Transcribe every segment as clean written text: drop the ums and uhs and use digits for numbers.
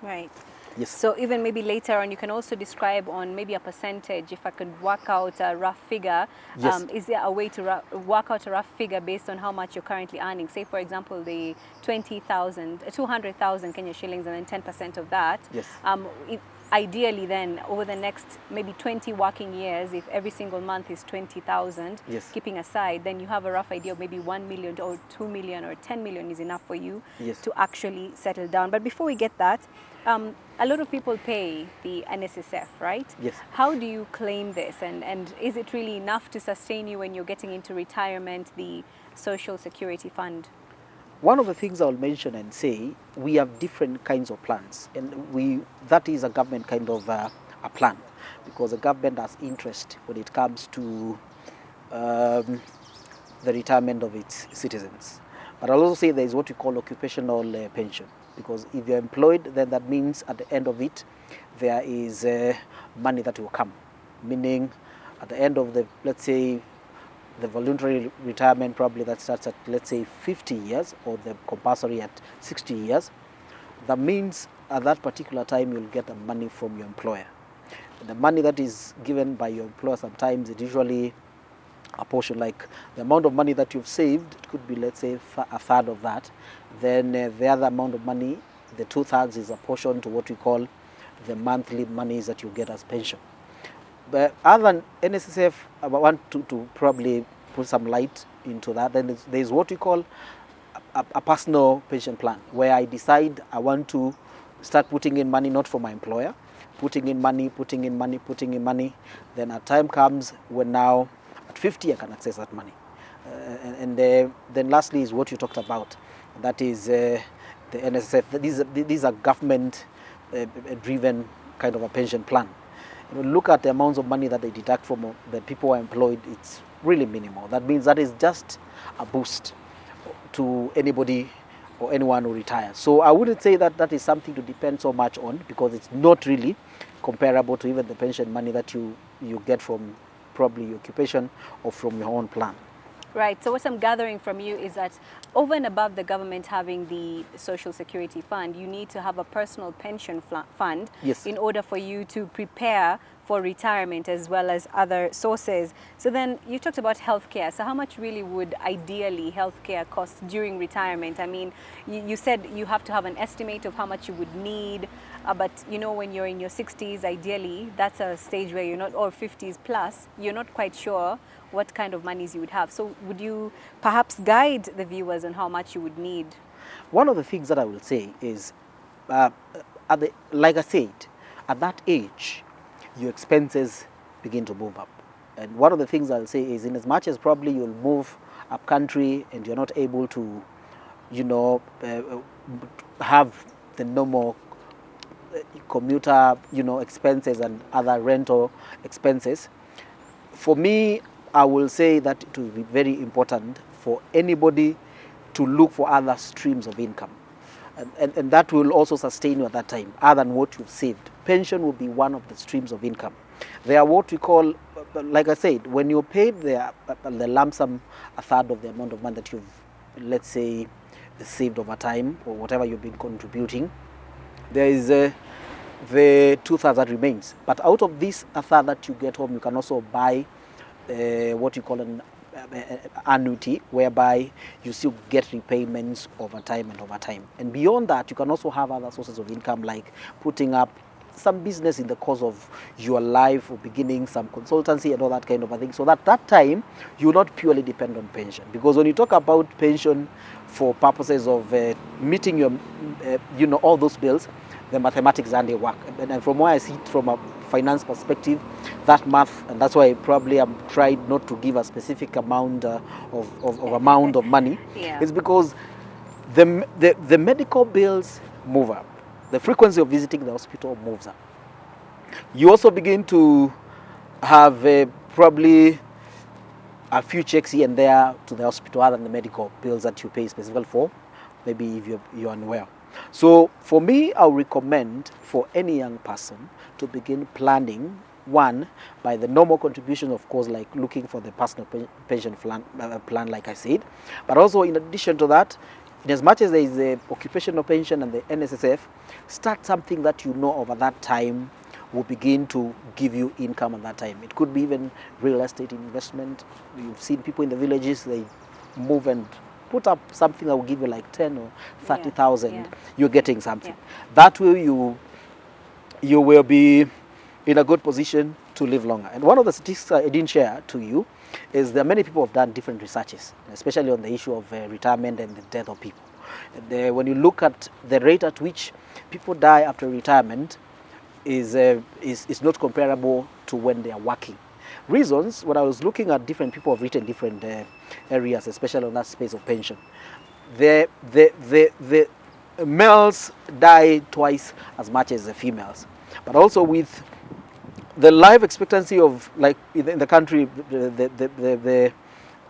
Right. Yes. So even maybe later on, you can also describe on maybe a percentage, if I could work out a rough figure. Yes. Is there a way to work out a rough figure based on how much you're currently earning? Say, for example, the 20,000, 200,000 Kenya shillings, and then 10% of that. Yes. Ideally, then over the next maybe 20 working years, if every single month is 20,000, Yes. keeping aside, then you have a rough idea of maybe 1 million or 2 million or 10 million is enough for you Yes. to actually settle down. But before we get that, a lot of people pay the NSSF, right? Yes. How do you claim this? And is it really enough to sustain you when you're getting into retirement, the Social Security Fund? One of the things I'll mention and say, we have different kinds of plans, and that is a government kind of a plan, because the government has interest when it comes to the retirement of its citizens. But I'll also say there is what we call occupational pension, because if you're employed, then that means at the end of it, there is money that will come, meaning at the end of the, let's say, the voluntary retirement, probably that starts at, let's say, 50 years, or the compulsory at 60 years. That means at that particular time you'll get the money from your employer. The money that is given by your employer, sometimes it usually a portion, like the amount of money that you've saved, it could be, let's say, a third of that. Then the other amount of money, the 2/3, is a portion to what we call the monthly monies that you get as pension. But other than NSSF, I want to probably put some light into that. Then there's what we call a personal pension plan, where I decide I want to start putting in money, not for my employer, putting in money. Then a time comes when now at 50 I can access that money. Then lastly is what you talked about. That is the NSSF. These are government driven kind of a pension plan. When you look at the amounts of money that they deduct from the people who are employed, it's really minimal. That means that is just a boost to anybody or anyone who retires. So I wouldn't say that that is something to depend so much on, because it's not really comparable to even the pension money that you get from probably your occupation or from your own plan. Right. So what I'm gathering from you is that over and above the government having the Social Security Fund, you need to have a personal pension fund. Yes. In order for you to prepare for retirement as well as other sources. So then you talked about healthcare. So how much really would ideally healthcare cost during retirement? I mean, you said you have to have an estimate of how much you would need, but you know, when you're in your 60s, ideally, that's a stage where you're not, or 50s plus, you're not quite sure what kind of monies you would have. So would you perhaps guide the viewers on how much you would need? One of the things that I will say is, like I said, at that age, your expenses begin to move up. And one of the things I'll say is, in as much as probably you'll move up country and you're not able to, have the normal commuter, expenses and other rental expenses, for me, I will say that it will be very important for anybody to look for other streams of income. And that will also sustain you at that time, other than what you've saved. Pension will be one of the streams of income. They are what we call, like I said, when you're paid, they are the lump sum, a third of the amount of money that you've, let's say, saved over time, or whatever you've been contributing. There is the 2/3 that remains. But out of this, a third that you get home, you can also buy what you call an annuity, whereby you still get repayments over time. And beyond that, you can also have other sources of income, like putting up some business in the course of your life, or beginning some consultancy and all that kind of a thing. So that time, you not purely depend on pension. Because when you talk about pension for purposes of meeting your, all those bills, the mathematics and they work. And from where I see it from a finance perspective, that math, and that's why probably I'm tried not to give a specific amount of money. Yeah. It's because the medical bills move up. The frequency of visiting the hospital moves up. You also begin to have probably a few checks here and there to the hospital, other than the medical bills that you pay specifically for, maybe if you're unwell. So for me, I'll recommend for any young person to begin planning, one, by the normal contribution, of course, like looking for the personal pension plan, like I said. But also, in addition to that, in as much as there is the occupational pension and the NSSF, start something that you know over that time will begin to give you income at that time. It could be even real estate investment. You've seen people in the villages, they move and put up something that will give you like 10 or 30,000. Yeah. You're getting something. Yeah. That way you will be in a good position to live longer. And one of the statistics I didn't share to you is that many people have done different researches, especially on the issue of retirement and the death of people. And, when you look at the rate at which people die after retirement is not comparable to when they are working. Reasons, when I was looking at different people have written different areas, especially on that space of pension. The males die twice as much as the females. But also with the life expectancy of, like in the country, the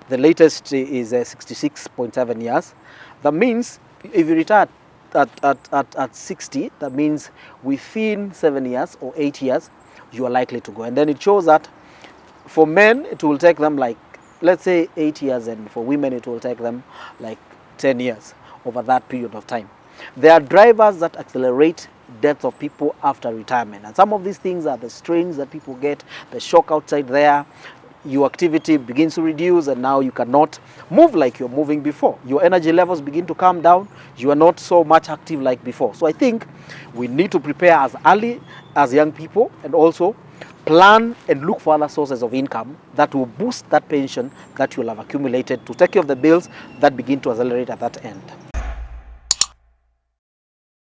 latest is 66.7 years. That means if you retire at 60, that means within 7 years or 8 years, you are likely to go. And then it shows that for men, it will take them like, let's say 8 years, and for women, it will take them like 10 years over that period of time. There are drivers that accelerate deaths of people after retirement. And some of these things are the strains that people get, the shock outside there, your activity begins to reduce, and now you cannot move like you're moving before. Your energy levels begin to come down. You are not so much active like before. So I think we need to prepare as early as young people, and also plan and look for other sources of income that will boost that pension that you'll have accumulated to take care of the bills that begin to accelerate at that end.